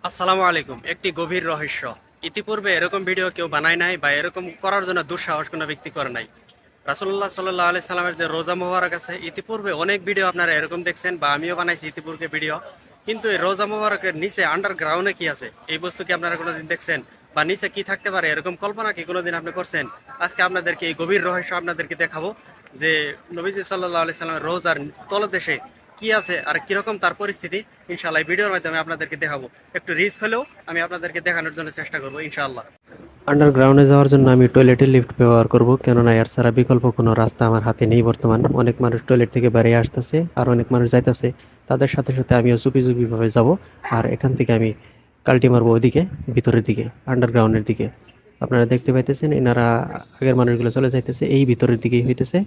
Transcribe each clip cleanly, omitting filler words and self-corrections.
আসসালামু আলাইকুম। একটি গভীর রহস্য। ইতিপূর্বে এরকম ভিডিও কেউ বানায় নাই বা এরকম করার জন্য দুঃসাহস কোনো ব্যক্তি করে নাই। রাসূলুল্লাহ সাল্লাল্লাহু আলাইহি সাল্লামের যে রোজা মোবারক আছে, ইতিপূর্বে অনেক ভিডিও আপনারা এরকম দেখছেন বা আমিও বানাইছি ইতিপূর্বে ভিডিও। কিন্তু এই রোজা মোবারকের নিচে আন্ডারগ্রাউন্ডে কি আছে, এই বস্তু কি আপনারা কোনোদিন দেখছেন? বা নিচে কি থাকতে পারে এরকম কল্পনা কি কোনোদিন আপনি করছেন? আজকে আপনাদেরকে এই গভীর রহস্য আপনাদেরকে দেখাবো যে নবীজি সাল্লাল্লাহু আলাইহি সাল্লামের রোজার তলদেশে কি আছে আর কিরকম তার পরিস্থিতি। ইনশাআল্লাহ এই ভিডিওর মাধ্যমে আপনাদেরকে দেখাবো। একটু রিস্ক হলেও আমি আপনাদেরকে দেখানোর জন্য চেষ্টা করবো ইনশাআল্লাহ। আন্ডারগ্রাউন্ডে যাওয়ার জন্য আমি টয়লেটের লিফট ব্যবহার করব, কেননা এর ছাড়া বিকল্প কোনো রাস্তা আমার হাতে নেই বর্তমান। অনেক মানুষ টয়লেট থেকে বেরিয়ে আসতেছে আর অনেক মানুষ যাইতেছে, তাদের সাথে সাথে আমিও চুপি চুপি ভাবে যাব। আর এখান থেকে আমি কাল্টি মারবো ওইদিকে, ভিতরের দিকে, আন্ডারগ্রাউন্ডের দিকে। আপনারা দেখতে পাইতেছেন এনারা আগের মানুষগুলো চলে যাইতেছে, এই ভিতরের দিকেই হইতেছে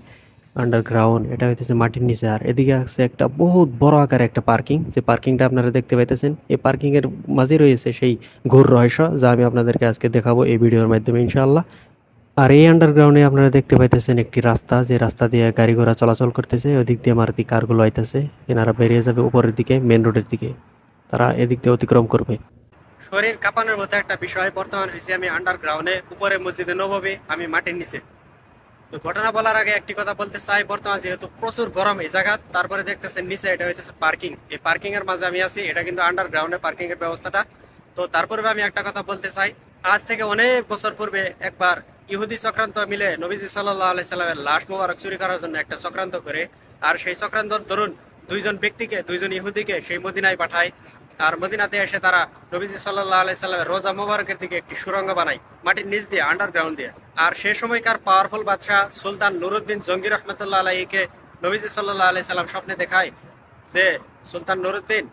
আন্ডারগ্রাউন্ড। এটা হইতেছে মাটির নিচে। আর এদিকে আছে একটা বহুত বড় আকারে একটা পার্কিং, যে পার্কিংটা আপনারা দেখতে পাইতেছেন। এই পার্কিং এর মাঝে রয়েছে সেই ঘোর রহস্য, যা আমি আপনাদেরকে আজকে দেখাবো এই ভিডিওর মাধ্যমে ইনশাআল্লাহ। আর এই আন্ডারগ্রাউন্ডে আপনারা দেখতে পাইতেছেন একটি রাস্তা, যে রাস্তা দিয়ে গাড়ি ঘোড়া চলাচল করতেছে। ওদিক দিয়ে মারুতি কারগুলো আইতেছে। এনারা বেরিয়ে যাবে উপরের দিকে, মেন রোডের দিকে। তারা এদিক দিয়ে অতিক্রম করবে। শরীর কাঁপানোর মতো একটা বিষয় বর্তমান হয়েছে। আমি আন্ডারগ্রাউন্ডে, উপরে মসজিদে নববী, আমি মাটির নিচে। তো ঘটনা বলার আগে একটি কথা বলতে চাই, বর্তমান যেহেতু প্রচুর গরম এই জায়গা, তারপরে দেখতেছেন নিচে এটা হইতেছে পার্কিং। এই পার্কিং এর মাঝে আমি আছি, এটা কিন্তু আন্ডারগ্রাউন্ডে পার্কিং এর ব্যবস্থাটা। তো তারপরে আমি একটা কথা বলতে চাই, আজ থেকে অনেক বছর পূর্বে একবার ইহুদি চক্রান্ত মিলে নবীজি সাল্লাল্লাহু আলাইহি সাল্লামের লাশ মোবারক চুরি করার জন্য একটা চক্রান্ত করে। আর সেই চক্রান্ত ধরুন দুইজন ইহুদিকে সেই মদিনায় পাঠায়। আর মদিনাতে এসে তারা নবীজি সাল্লাল্লাহু আলাইহি সাল্লামের রোজা মোবারকের দিকে একটি সুড়ঙ্গ বানায় মাটির নিচ দিয়ে, আন্ডারগ্রাউন্ড দিয়ে। আর সে সময়কার পাওয়ারফুল বাদশাহ সুলতান নুরুদ্দিন জঙ্গি রহমতুল্লাহ আলাইহিকে নবীজি সাল্লাল্লাহু আলাইহি সাল্লাম স্বপ্নে দেখায় যে, সুলতান নুরুদ্দিন,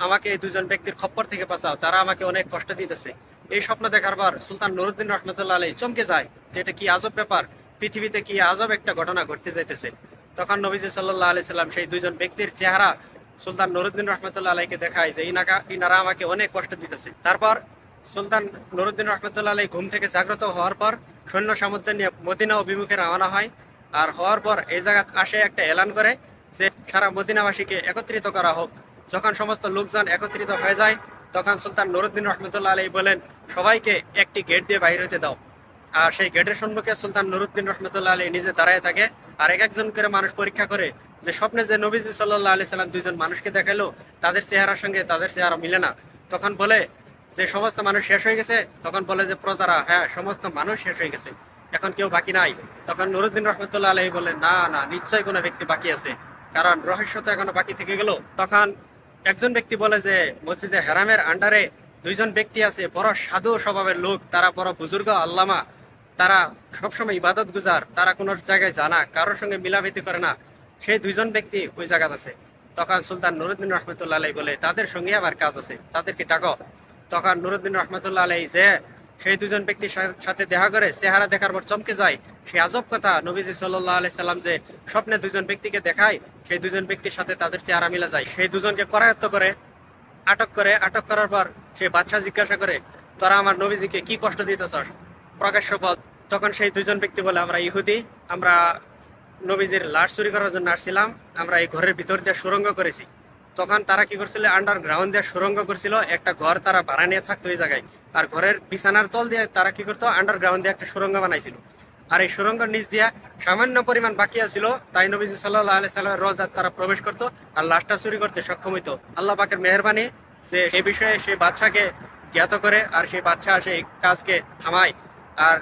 আমাকে এই দুজন ব্যক্তির খপ্পর থেকে বাঁচাও, তারা আমাকে অনেক কষ্ট দিতেছে। এই স্বপ্ন দেখার পর সুলতান নুরুদ্দিন রহমতুল্লাহ আলাইহি চমকে যায় যে এটা কি আজব ব্যাপার, পৃথিবীতে কি আজব একটা ঘটনা ঘটতে যাইতেছে। তখন নবীজি সাল্লাল্লাহু আলাইহি সাল্লাম সেই দুইজন ব্যক্তির চেহারা সুলতান নুরুদ্দিন রহমতুল্লাহ আলাইকে দেখায় যে ইনারা আমাকে অনেক কষ্ট দিতেছে। তারপর সুলতান নুরুদ্দিন রহমতুল্লাহ আলাই ঘুম থেকে জাগ্রত হওয়ার পর সৈন্য সামুদ্র নিয়ে মদিনা অভিমুখে রওনা হয়। আর হওয়ার পর এই জায়গা আসে একটা এলান করে যে সারা মদিনাবাসীকে একত্রিত করা হোক। যখন সমস্ত লোকজন একত্রিত হয়ে যায়, তখন সুলতান নুরুদ্দিন রহমতুল্লাহ আলাই বলেন, সবাইকে একটি গেট দিয়ে বাইরে হতে দাও। আর সেই গেটের সম্মুখে সুলতান নুরুদ্দিন রহমতুল্লাহ আলী নিজে দাঁড়ায় থাকে। আর এক একজন করে মানুষ পরীক্ষা করে যে স্বপ্নে যে নবীজি সাল্লাল্লাহু আলাইহি সাল্লাম দুইজন মানুষকে দেখালো, তাদের চেহারার সঙ্গে তাদের চেহারা মিলে না। তখন বলে যে সমস্ত মানুষ শেষ হয়ে গেছে। তখন বলে যে প্রজারা, হ্যাঁ সমস্ত মানুষ শেষ হয়ে গেছে, এখন কেউ বাকি নাই। তখন নুরুদ্দিন রহমতুল্লাহ আলাইহি বলে, না না, নিশ্চয়ই কোনো ব্যক্তি বাকি আছে, কারণ রহস্য তো এখনো বাকি থেকে গেল। তখন একজন ব্যক্তি বলে যে মসজিদে হেরামের আন্ডারে দুইজন ব্যক্তি আছে, বড় সাধু স্বভাবের লোক, তারা বড় বুজুর্গ আল্লামা, তারা সবসময় ইবাদত গুজার, তারা কোনো জায়গায় জানা, কারোর সঙ্গে মিলামিতি করে না। সেই দুইজন ব্যক্তি ওই জায়গাতে আছে। তখন সুলতান নুরুদ্দিন রহমতুল্লাহ আলাই বলে, তাদের সঙ্গে আমার কাজ আছে, তাদেরকে ডাকো। তখন নুরুদ্দিন রহমতুল্লাহ আলাই যে সেই দুজন ব্যক্তির সাথে দেখা করে চেহারা দেখার পর চমকে যায়। সেই আজব কথা, নবীজি সাল্লাল্লাহু আলাইহি সাল্লাম যে স্বপ্নে দুজন ব্যক্তিকে দেখায়, সেই দুজন ব্যক্তির সাথে তাদের চেহারা মিলা যায়। সেই দুজনকে করায়ত্ত করে আটক করার পর সেই বাদশাহ জিজ্ঞাসা করে, তোরা আমার নবীজিকে কি কষ্ট দিতেছস, প্রকাশ্য বল। তখন সেই দুজন ব্যক্তি বলে, আমরা ইহুদি, আমরা নবীজির লাশ চুরি করার জন্য আসছিলাম, আমরা এই ঘরের ভিতর দিয়ে সুড়ঙ্গ করেছি। তখন তারা কি করছিল, আন্ডারগ্রাউন্ড দিয়ে সুড়ঙ্গ করছিল, একটা ঘর তারা ভাড়া নিয়ে থাকতো এই জায়গায়। আর ঘরের বিছানার তল দিয়ে তারা কি করতো, আন্ডারগ্রাউন্ড দিয়ে একটা সুড়ঙ্গ বানাইছিল। আর এই সুড়ঙ্গের নিচ দিয়া সামান্য পরিমাণ বাকি আছিল, তাই নবীজি সাল্লাল্লাহু আলাইহি সাল্লামের রওজাত তারা প্রবেশ করতো আর লাশটা চুরি করতে সক্ষম হইতো। আল্লাহ পাকের মেহেরবানি যে সেই বিষয়ে সেই বাদশাকে জ্ঞাত করে, আর সেই বাদশাহ সেই কাজকে থামায়। আর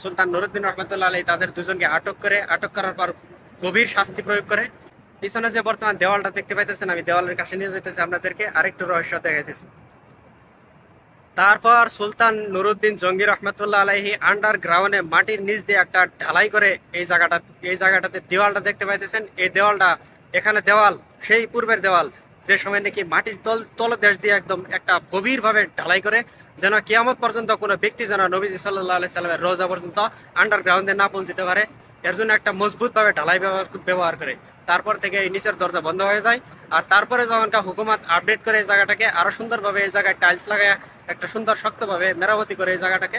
সুলতান নুরুদ্দিন রহমতুল্লাহ আলাই তাদের দুজনকে আটক করার পর গভীর শাস্তি প্রয়োগ করে। পিছনে যে বর্তমান দেওয়ালটা দেখতে পাইতেছেন, আমি দেওয়ালের কাছে নিয়ে যেতেছি আপনাদেরকে, আরেকটু রহস্য দেখাইতেছি। তারপর সুলতান নুরুদ্দিন জঙ্গি রহমতুল্লাহ আলাইহি আন্ডারগ্রাউন্ডে মাটির নিচ দিয়ে একটা ঢালাই করে এই জায়গাটাতে দেওয়ালটা দেখতে পাইতেছেন। এই দেওয়ালটা, এখানে দেওয়াল সেই পূর্বের দেওয়াল, যে সময় নাকি মাটির তলদেশ দিয়ে একদম একটা গভীর ভাবে ঢালাই করে, যেন কিয়ামত পর্যন্ত কোনো ব্যক্তি যেন নবীজি সাল্লাল্লাহু আলাইহি সাল্লামের রওজা পর্যন্ত আন্ডারগ্রাউন্ডে না পৌঁছতে পারে, এর জন্য একটা মজবুত ভাবে ঢালাই ব্যবহার করে। তারপর থেকে এই নিচের দরজা বন্ধ হয়ে যায়। আর তারপরে যখনকার হুকুমত আপডেট করে এই জায়গাটাকে আরো সুন্দরভাবে, এই জায়গায় টাইলস লাগায় একটা সুন্দর শক্তভাবে মেরামতি করে এই জায়গাটাকে।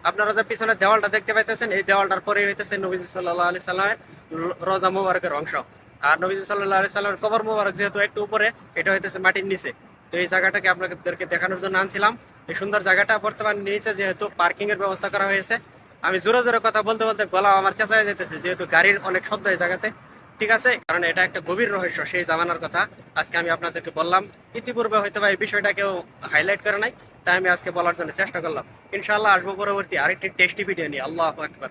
আপনারা যে পিছনে দেওয়ালটা দেখতে পাইতেছেন, এই দেওয়ালটার পরে হইতেছে নবীজি সাল্লাল্লাহু আলাইহি সাল্লামের রওজা মুবারকের অংশ। আর নবীজি সাল্লাল্লাহু আলাইহি সাল্লামের কবর মুবারক যেহেতু একটু উপরে, এটা হইতেছে মাটির নিচে। তো এই জায়গাটাকে আপনাদেরকে দেখানোর জন্য আনছিলাম। এই সুন্দর জায়গাটা বর্তমান নিচে যেহেতু পার্কিং এর ব্যবস্থা করা হয়েছে, আমি জোরে জোরে কথা বলতে বলতে গলা আমার চেঁচায় যেতেছে, যেহেতু গাড়ির অনেক শব্দ এই জায়গাতে। ঠিক আছে, কারণ এটা একটা গভীর রহস্য সেই জামানার কথা আজকে আমি আপনাদেরকে বললাম। ইতিপূর্বে হয়তো বা এই বিষয়টা কেউ হাইলাইট করে নাই, তাই আমি আজকে বলার জন্য চেষ্টা করলাম। ইনশাআল্লাহ আসবো পরবর্তী আরেকটি টেস্টি ভিডিও নিয়ে। আল্লাহু আকবার।